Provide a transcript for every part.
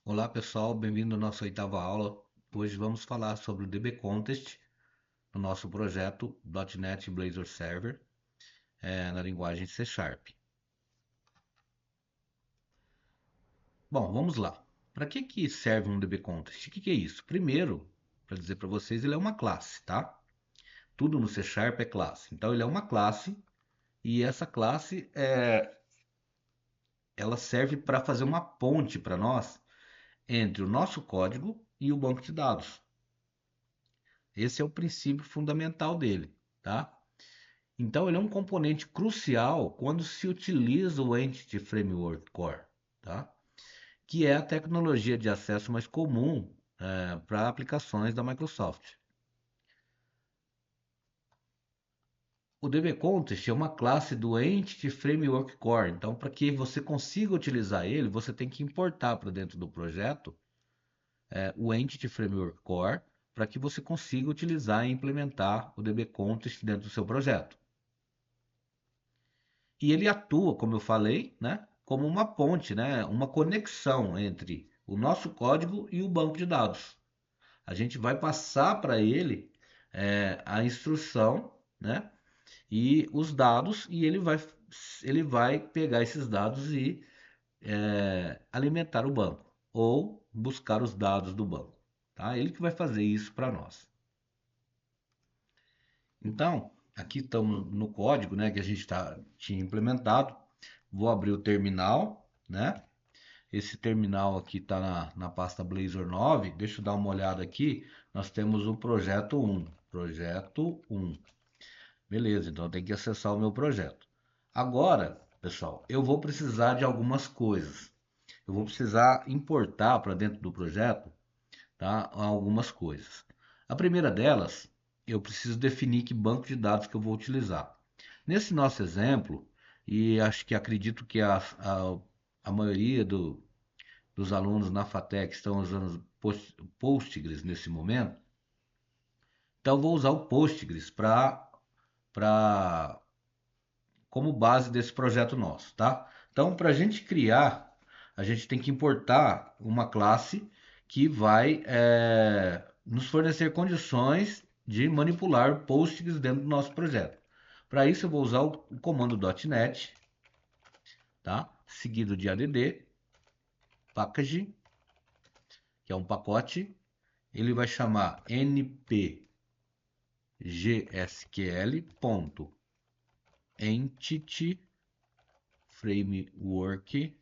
Olá pessoal, bem-vindo à nossa oitava aula. Hoje vamos falar sobre o DB Contest no nosso projeto .NET Blazor Server na linguagem C Sharp. Bom, vamos lá. Para que serve um DB Contest? O que é isso? Primeiro, para dizer para vocês, ele é uma classe, tá? Tudo no C Sharp é classe. Então ele é uma classe e essa classe ela serve para fazer uma ponte para nós entre o nosso código e o banco de dados. Esse é o princípio fundamental dele, tá? Então, ele é um componente crucial quando se utiliza o Entity Framework Core, tá? Que é a tecnologia de acesso mais comum para aplicações da Microsoft. O DB Contest é uma classe do Entity Framework Core, então para que você consiga utilizar ele, você tem que importar para dentro do projeto o Entity Framework Core para que você consiga utilizar e implementar o DB Contest dentro do seu projeto. E ele atua, como eu falei, né, como uma ponte, né, uma conexão entre o nosso código e o banco de dados. A gente vai passar para ele a instrução, né, e os dados, e ele vai pegar esses dados e alimentar o banco, ou buscar os dados do banco. Tá? Ele que vai fazer isso para nós. Então, aqui estamos no código, né, que a gente tinha implementado. Vou abrir o terminal, né? Esse terminal aqui está na pasta Blazor 9. Deixa eu dar uma olhada aqui. Nós temos o projeto 1. Projeto 1. Beleza, então eu tenho que acessar o meu projeto. Agora, pessoal, eu vou precisar de algumas coisas. Eu vou precisar importar para dentro do projeto, tá, algumas coisas. A primeira delas, eu preciso definir que banco de dados que eu vou utilizar. Nesse nosso exemplo, e acho que acredito que a maioria dos alunos na FATEC estão usando Postgres nesse momento, então eu vou usar o Postgres para como base desse projeto nosso, tá? Então, para a gente criar, a gente tem que importar uma classe que vai nos fornecer condições de manipular Postgres dentro do nosso projeto. Para isso, eu vou usar o comando .NET, tá? Seguido de add package, que é um pacote. Ele vai chamar npgsql.entity framework.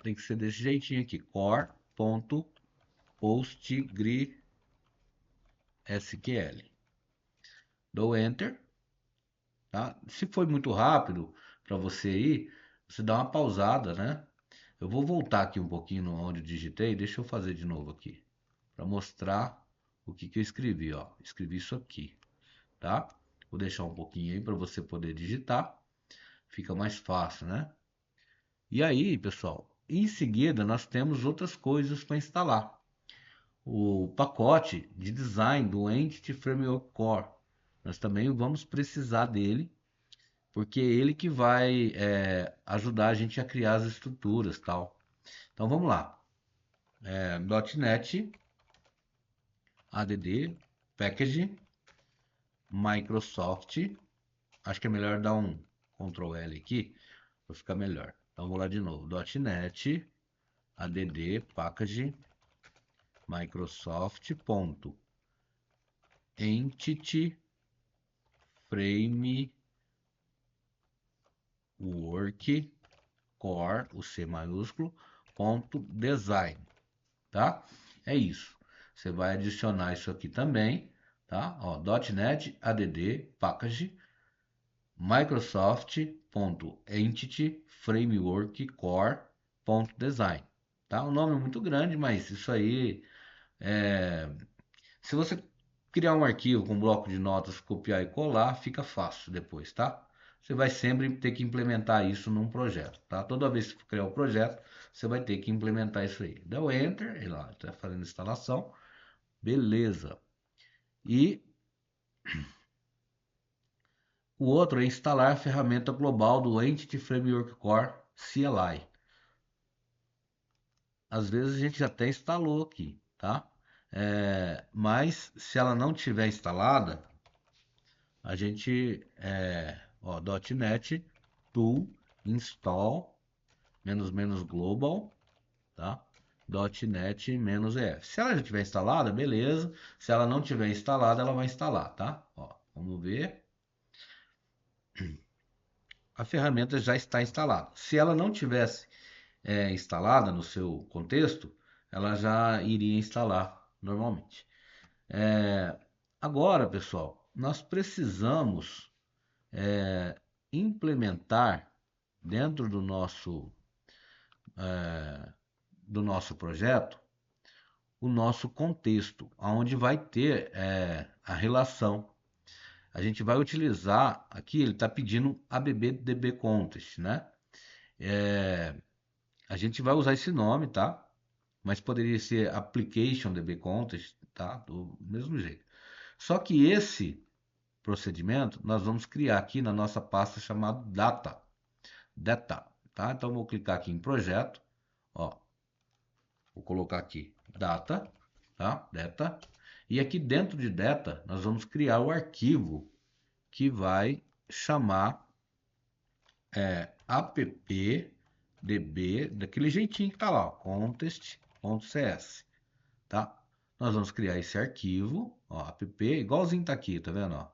Tem que ser desse jeitinho aqui, core.postgresql. Dou enter, tá? Se foi muito rápido para você ir, você dá uma pausada, né? Eu vou voltar aqui um pouquinho no onde eu digitei, deixa eu fazer de novo aqui, para mostrar o que eu escrevi, ó. Escrevi isso aqui, tá? Vou deixar um pouquinho aí para você poder digitar, fica mais fácil, né? E aí, pessoal, em seguida nós temos outras coisas para instalar. O pacote de design do Entity Framework Core. Nós também vamos precisar dele, porque é ele que vai ajudar a gente a criar as estruturas, tal. Então vamos lá. .NET add package Microsoft. Acho que é melhor dar um Ctrl L aqui para ficar melhor. Então vou lá de novo. .NET add package Microsoft.entity framework core, o C maiúsculo, ponto design, tá? É isso. Você vai adicionar isso aqui também, tá? Ó, .NET add package Microsoft.entity framework core ponto design, tá? O nome é muito grande, mas isso aí se você criar um arquivo com um bloco de notas, copiar e colar, fica fácil depois, tá? Você vai sempre ter que implementar isso num projeto, tá? Toda vez que criar um projeto, você vai ter que implementar isso aí. Dá o Enter, e lá, está fazendo instalação. Beleza. E o outro é instalar a ferramenta global do Entity Framework Core CLI. às vezes a gente até instalou aqui, tá? Mas se ela não tiver instalada, a gente, ó, .NET tool install global, tá? .NET -ef. Se ela já tiver instalada, beleza. Se ela não tiver instalada, ela vai instalar, tá? Ó, vamos ver. A ferramenta já está instalada. Se ela não tivesse instalada no seu contexto, ela já iria instalar normalmente. Agora, pessoal, nós precisamos implementar dentro do nosso projeto o nosso contexto, onde vai ter a relação. A gente vai utilizar aqui, ele está pedindo ABB Contest, né? A gente vai usar esse nome, tá? Mas poderia ser Application DB Contest, tá? Do mesmo jeito. Só que esse procedimento nós vamos criar aqui na nossa pasta chamada Data, tá? Então vou clicar aqui em projeto, ó, vou colocar aqui Data, tá? Data, e aqui dentro de Data nós vamos criar o arquivo que vai chamar appdb, daquele jeitinho que tá lá, contest.cs, tá? Nós vamos criar esse arquivo, ó, app, igualzinho tá aqui, tá vendo, ó?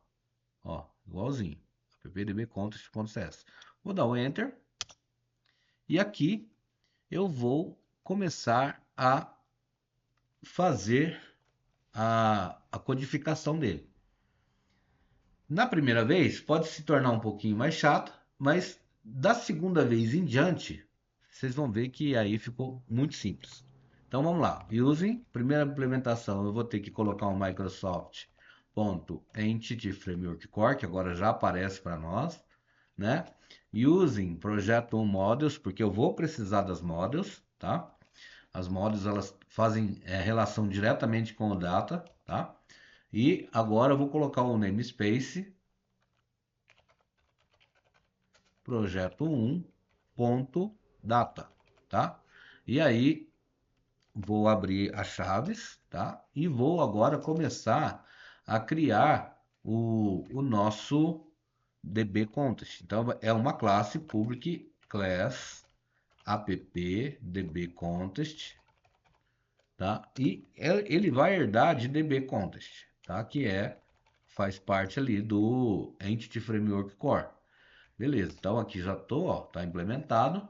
Ó, igualzinho, appdbcontest.cs. Vou dar um Enter, e aqui eu vou começar a fazer a codificação dele. Na primeira vez, pode se tornar um pouquinho mais chato, mas da segunda vez em diante, vocês vão ver que aí ficou muito simples. Então vamos lá. Using, primeira implementação, eu vou ter que colocar um Microsoft.Entity Framework Core, que agora já aparece para nós, né? Using projeto models, porque eu vou precisar das models, tá? As models elas fazem relação diretamente com o data, tá? E agora eu vou colocar o namespace projeto 1.data, tá? E aí vou abrir as chaves, tá? E vou agora começar a criar o nosso DB Contest. Então é uma classe public class app DB Contest, tá? E ele vai herdar de DB Contest, tá? Que faz parte ali do Entity Framework Core. Beleza, então aqui já tô, ó, tá implementado.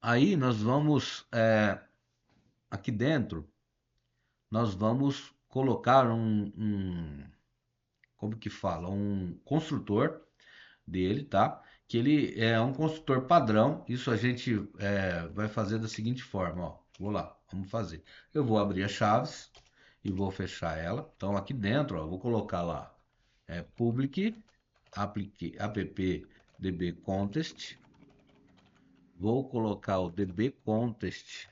Aí nós vamos, aqui dentro, nós vamos colocar como que fala? Um construtor dele, tá? Que ele é um construtor padrão. Isso a gente vai fazer da seguinte forma, ó. Vou lá, vamos fazer. Eu vou abrir as chaves e vou fechar ela. Então aqui dentro, ó, eu vou colocar lá public app db contest. Vou colocar o db contest.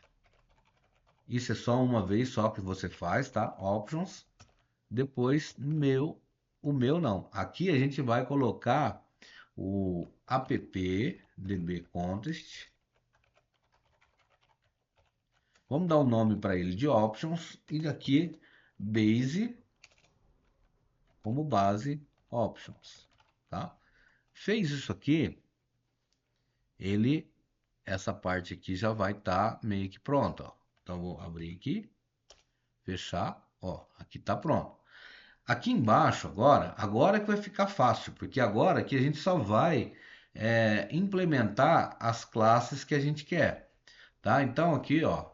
Isso é só uma vez só que você faz, tá? Options. Depois o meu não. Aqui a gente vai colocar o app db contest. Vamos dar o um nome para ele de options e aqui base como base options, tá? Fez isso aqui, essa parte aqui já vai estar meio que pronta, ó. Então vou abrir aqui, fechar, ó, aqui tá pronto. Aqui embaixo agora que vai ficar fácil, porque agora que a gente só vai implementar as classes que a gente quer, tá? Então aqui, ó,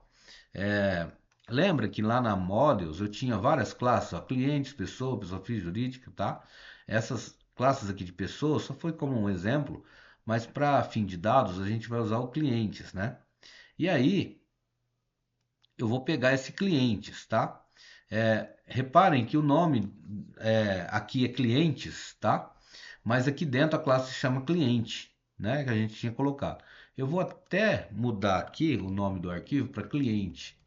lembra que lá na Models eu tinha várias classes, ó, clientes, pessoa física, jurídica, tá? Essas classes aqui de pessoa só foi como um exemplo, mas para fim de dados a gente vai usar o clientes, né? E aí eu vou pegar esse clientes, tá? Reparem que o nome aqui é clientes, tá? Mas aqui dentro a classe se chama cliente, né? Que a gente tinha colocado. Eu vou até mudar aqui o nome do arquivo para cliente,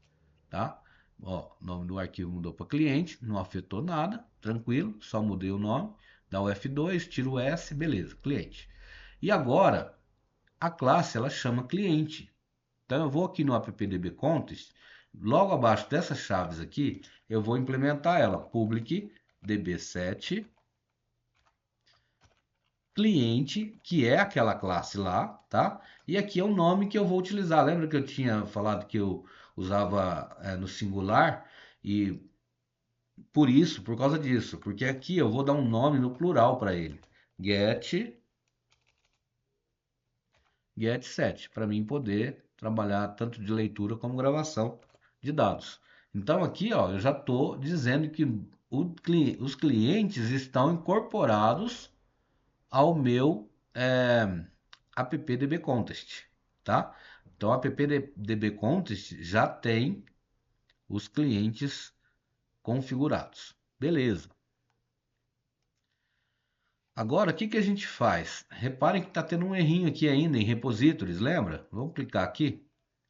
tá? Ó, o nome do arquivo mudou para cliente, não afetou nada, tranquilo, só mudei o nome, dá o F2, tiro o S, beleza, cliente. E agora a classe ela chama cliente. Então eu vou aqui no appdbcontext, logo abaixo dessas chaves aqui, eu vou implementar ela, public db7 cliente, que é aquela classe lá, tá? E aqui é o nome que eu vou utilizar. Lembra que eu tinha falado que eu usava no singular? E por isso, por causa disso, porque aqui eu vou dar um nome no plural para ele. Get set, para mim poder trabalhar tanto de leitura como gravação de dados. Então aqui, ó, eu já estou dizendo que os clientes estão incorporados ao meu appdbcontext, tá? Então, o appdbcontext já tem os clientes configurados. Beleza. Agora, o que que a gente faz? Reparem que está tendo um errinho aqui ainda em repositories, lembra? Vamos clicar aqui.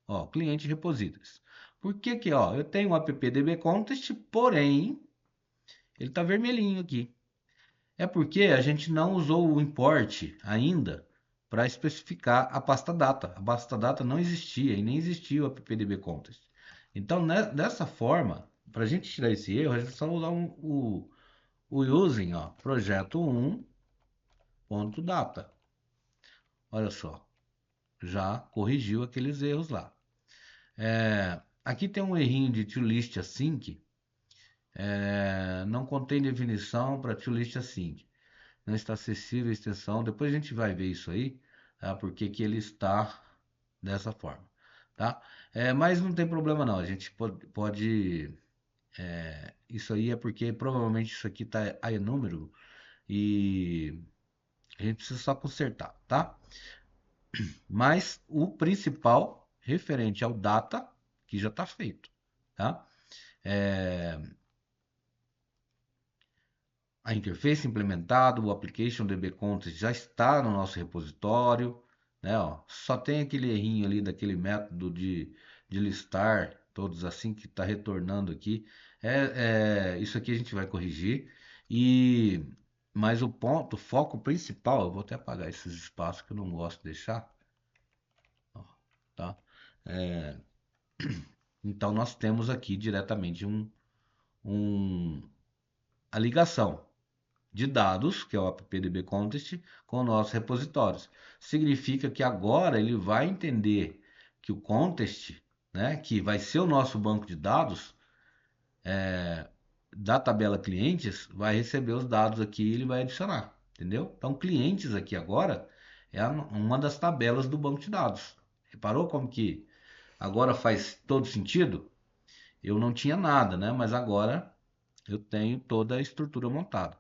Ó, cliente repositories. Por que que, ó, eu tenho o appdbcontext, porém, ele está vermelhinho aqui. É porque a gente não usou o import ainda para especificar a pasta data. A pasta data não existia e nem existia o appdbcontext. Então, dessa forma, para a gente tirar esse erro, a gente só usar o using, ó, projeto 1.data. Olha só, já corrigiu aqueles erros lá. Aqui tem um errinho de toList async, não contém definição para toList async. Não está acessível a extensão. Depois a gente vai ver isso aí, tá? Porque que ele está dessa forma, tá? Mas não tem problema não. A gente pode isso aí é porque provavelmente isso aqui tá a número e a gente precisa só consertar, tá? Mas o principal referente ao data que já está feito, tá? A interface implementada, o application dbcontext já está no nosso repositório, né? Ó, só tem aquele errinho ali daquele método de listar todos assim que está retornando aqui. Isso aqui a gente vai corrigir. E mas o foco principal, eu vou até apagar esses espaços que eu não gosto de deixar, ó, tá? É, então nós temos aqui diretamente um, a ligação de dados, que é o appdbcontext, com nossos repositórios. Significa que agora ele vai entender que o context, né, que vai ser o nosso banco de dados, da tabela clientes, vai receber os dados aqui e ele vai adicionar, entendeu? Então, clientes aqui agora é uma das tabelas do banco de dados. Reparou como que agora faz todo sentido? Eu não tinha nada, né? Mas agora eu tenho toda a estrutura montada.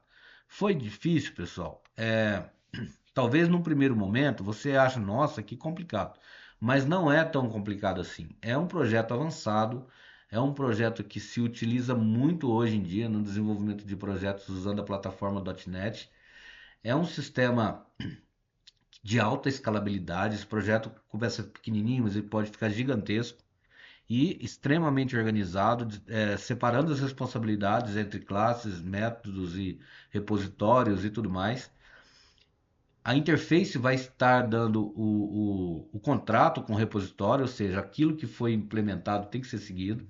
Foi difícil, pessoal? Talvez num primeiro momento você ache, nossa, que complicado. Mas não é tão complicado assim. É um projeto avançado, é um projeto que se utiliza muito hoje em dia no desenvolvimento de projetos usando a plataforma .NET. É um sistema de alta escalabilidade. Esse projeto começa pequenininho, mas ele pode ficar gigantesco e extremamente organizado, separando as responsabilidades entre classes, métodos e repositórios e tudo mais. A interface vai estar dando o contrato com o repositório, ou seja, aquilo que foi implementado tem que ser seguido.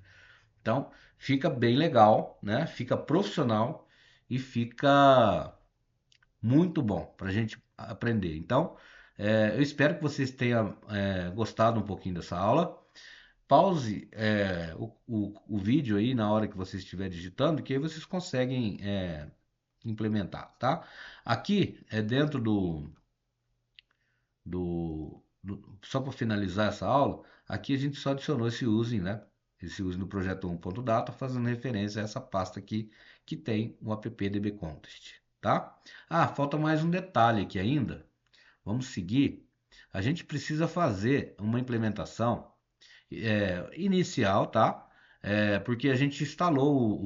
Então, fica bem legal, né? Fica profissional e fica muito bom para a gente aprender. Então, eu espero que vocês tenham gostado um pouquinho dessa aula. Pause o vídeo aí na hora que você estiver digitando, que aí vocês conseguem implementar, tá? Aqui é dentro só para finalizar essa aula, aqui a gente só adicionou esse using, né? Esse using no projeto 1.data, fazendo referência a essa pasta aqui que tem o appdbcontext, tá? Ah, falta mais um detalhe aqui ainda. Vamos seguir. A gente precisa fazer uma implementação inicial, tá? Porque a gente instalou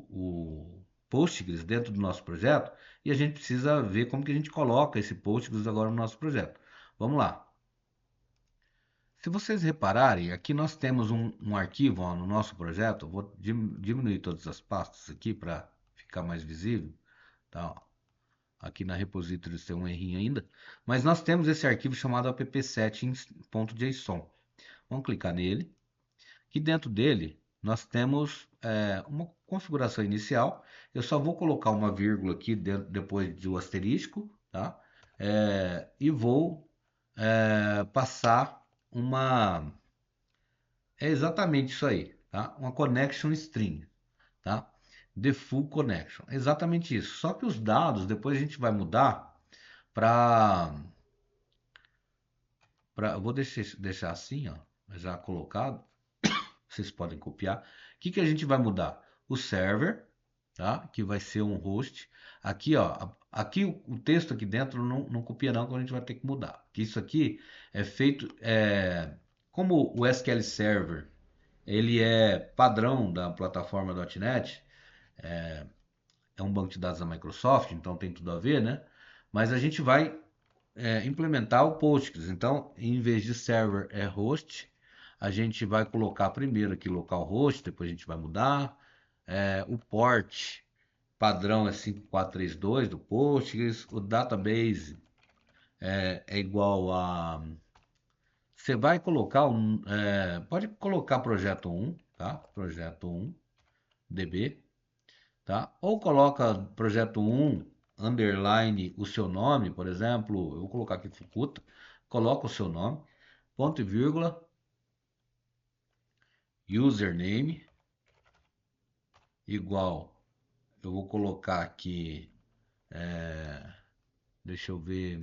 o Postgres dentro do nosso projeto e a gente precisa ver como que a gente coloca esse Postgres agora no nosso projeto. Vamos lá. Se vocês repararem, aqui nós temos um arquivo ó, no nosso projeto. Eu vou diminuir todas as pastas aqui para ficar mais visível. Tá, ó. Aqui na repository tem um errinho ainda, mas nós temos esse arquivo chamado app-settings.json. Vamos clicar nele. Aqui dentro dele nós temos uma configuração inicial. Eu só vou colocar uma vírgula aqui depois do asterisco, tá? E vou passar uma. É exatamente isso aí, tá? Uma connection string, tá? The full connection. Exatamente isso. Só que os dados depois a gente vai mudar para. Eu vou deixar assim, ó, já colocado. Vocês podem copiar. O que a gente vai mudar? O server, tá? Que vai ser um host. Aqui, ó, aqui o texto aqui dentro não copia não, que a gente vai ter que mudar. Que isso aqui é feito, como o SQL Server, ele é padrão da plataforma .NET, é um banco de dados da Microsoft, então tem tudo a ver, né? Mas a gente vai implementar o Postgres. Então, em vez de server é host, a gente vai colocar primeiro aqui localhost, depois a gente vai mudar. O port padrão é 5432 do Postgres. O database é igual a. Você vai colocar pode colocar projeto 1, tá? Projeto 1 DB, tá? Ou coloca projeto 1 underline o seu nome, por exemplo, eu vou colocar aqui Fukuta, coloca o seu nome, ponto e vírgula, username igual, eu vou colocar aqui, deixa eu ver,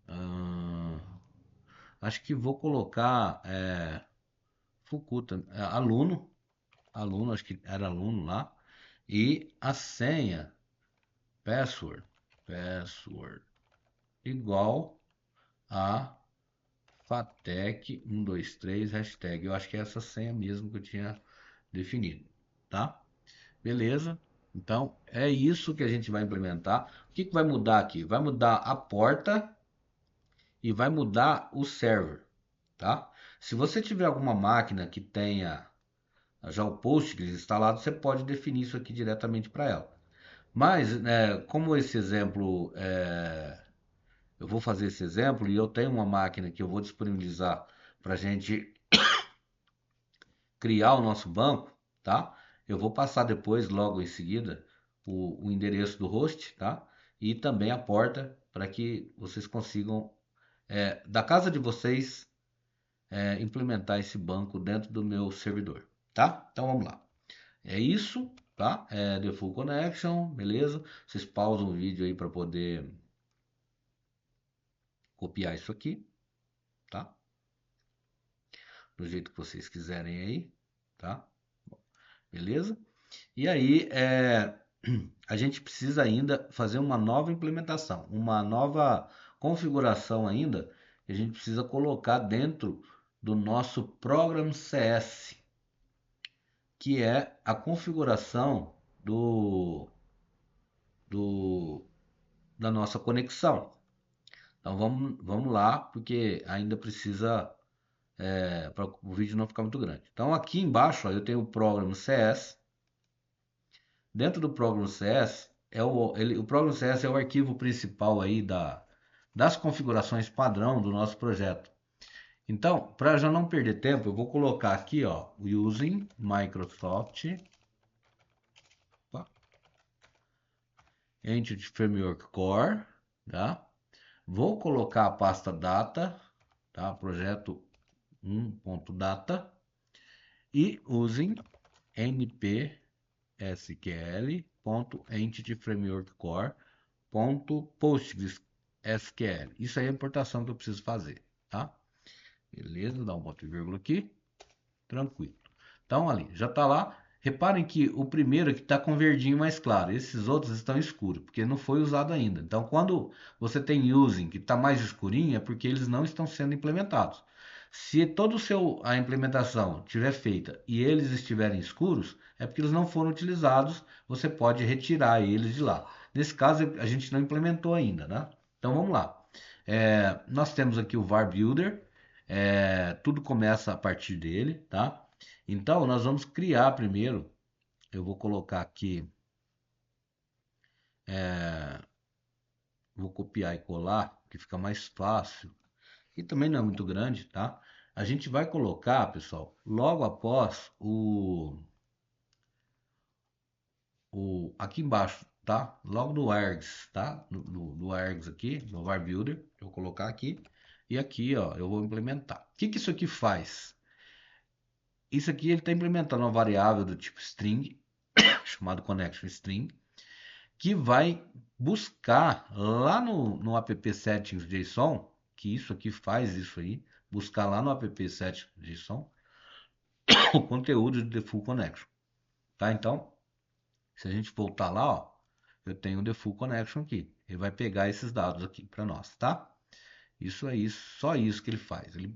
hum, acho que vou colocar Fukuta, aluno, acho que era aluno lá, e a senha, password igual a Fatec 123 hashtag. Eu acho que é essa senha mesmo que eu tinha definido, tá? Beleza? Então é isso que a gente vai implementar. O que vai mudar aqui? Vai mudar a porta e vai mudar o server, tá? Se você tiver alguma máquina que tenha já o Postgres instalado, você pode definir isso aqui diretamente para ela. Mas, como esse exemplo, eu vou fazer esse exemplo e eu tenho uma máquina que eu vou disponibilizar para a gente criar o nosso banco, tá? Eu vou passar depois, logo em seguida, o endereço do host, tá? E também a porta para que vocês consigam, da casa de vocês, implementar esse banco dentro do meu servidor, tá? Então vamos lá. É isso, tá? The Full Connection, beleza? Vocês pausam o vídeo aí para poder copiar isso aqui, tá? Do jeito que vocês quiserem aí, tá? Beleza? E aí, a gente precisa ainda fazer uma nova implementação, uma nova configuração ainda, que a gente precisa colocar dentro do nosso Program CS, que é a configuração do, da nossa conexão. Então vamos lá, porque ainda precisa, para o vídeo não ficar muito grande. Então aqui embaixo ó, eu tenho o Program CS. Dentro do Program CS, o Program CS é o arquivo principal aí das configurações padrão do nosso projeto. Então, para já não perder tempo, eu vou colocar aqui, ó, using Microsoft Entity Framework Core, tá? Vou colocar a pasta data, tá? Projeto 1.data e using npsql.entityframeworkcore.postgresql. Isso aí é a importação que eu preciso fazer, tá? Beleza, dá um ponto e vírgula aqui, tranquilo. Então ali, já está lá. Reparem que o primeiro aqui está com verdinho mais claro, esses outros estão escuros, porque não foi usado ainda. Então, quando você tem using que está mais escurinho, é porque eles não estão sendo implementados. Se toda a implementação estiver feita e eles estiverem escuros, é porque eles não foram utilizados, você pode retirar eles de lá. Nesse caso, a gente não implementou ainda, né? Então, vamos lá. Nós temos aqui o var builder, tudo começa a partir dele, tá? Então, nós vamos criar primeiro, eu vou colocar aqui Vou copiar e colar, que fica mais fácil. E também não é muito grande, tá? A gente vai colocar, pessoal, logo após aqui embaixo, tá? Logo no args, tá? No args aqui, no var builder, eu vou colocar aqui. E aqui, ó, eu vou implementar. O que que isso aqui faz? Isso aqui ele está implementando uma variável do tipo string, chamado connection string, que vai buscar lá no app settings JSON, que isso aqui faz isso aí, buscar lá no app settings JSON o conteúdo de The Full Connection, tá? Então, se a gente voltar lá, ó, eu tenho o The Full Connection aqui. Ele vai pegar esses dados aqui para nós, tá? Isso é isso, só isso que ele faz. Ele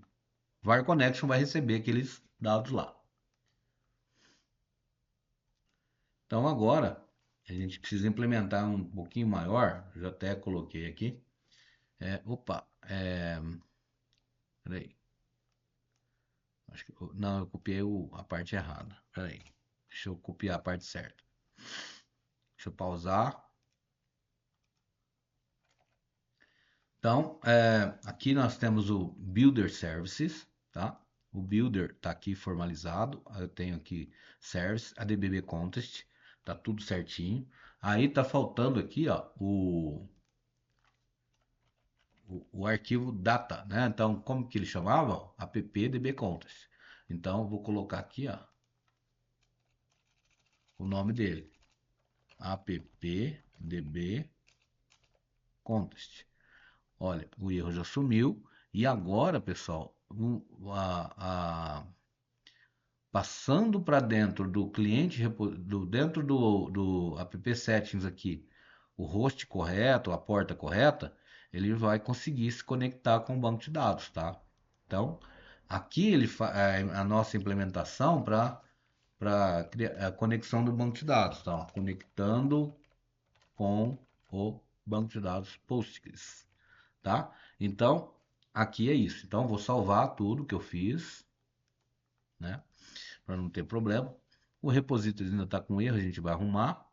var connection vai receber aqueles dados lá. Então agora a gente precisa implementar um pouquinho maior. Já até coloquei aqui. Peraí. Acho que, não, eu copiei a parte errada. Peraí. Deixa eu copiar a parte certa. Deixa eu pausar. Então, aqui nós temos o Builder Services, tá? O Builder está aqui formalizado. Eu tenho aqui Service, ADBB Contest, tá tudo certinho. Aí tá faltando aqui, ó, o arquivo data, né? Então, como que ele chamava? appdb contest. Então, vou colocar aqui, ó, o nome dele, appdb contest. Olha, o erro já sumiu. E agora, pessoal, passando para dentro do cliente, dentro do app settings aqui, o host correto, a porta correta, ele vai conseguir se conectar com o banco de dados, tá? Então, aqui ele a nossa implementação para a conexão do banco de dados, tá? Conectando com o banco de dados Postgres, tá? Então, aqui é isso. Então, vou salvar tudo que eu fiz, né? Para não ter problema. O repositório ainda está com erro, a gente vai arrumar.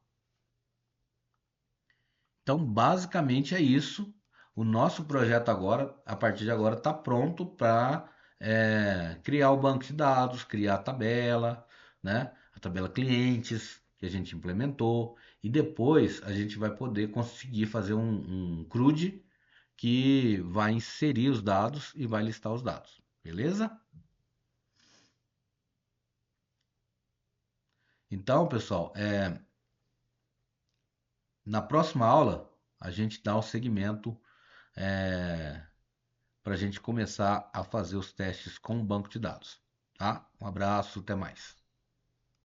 Então, basicamente é isso. O nosso projeto agora, a partir de agora, está pronto para criar o banco de dados, criar a tabela, né? A tabela clientes que a gente implementou. E depois a gente vai poder conseguir fazer um CRUD que vai inserir os dados e vai listar os dados. Beleza? Então, pessoal, na próxima aula a gente dá o segmento para a gente começar a fazer os testes com o banco de dados. Tá? Um abraço, até mais.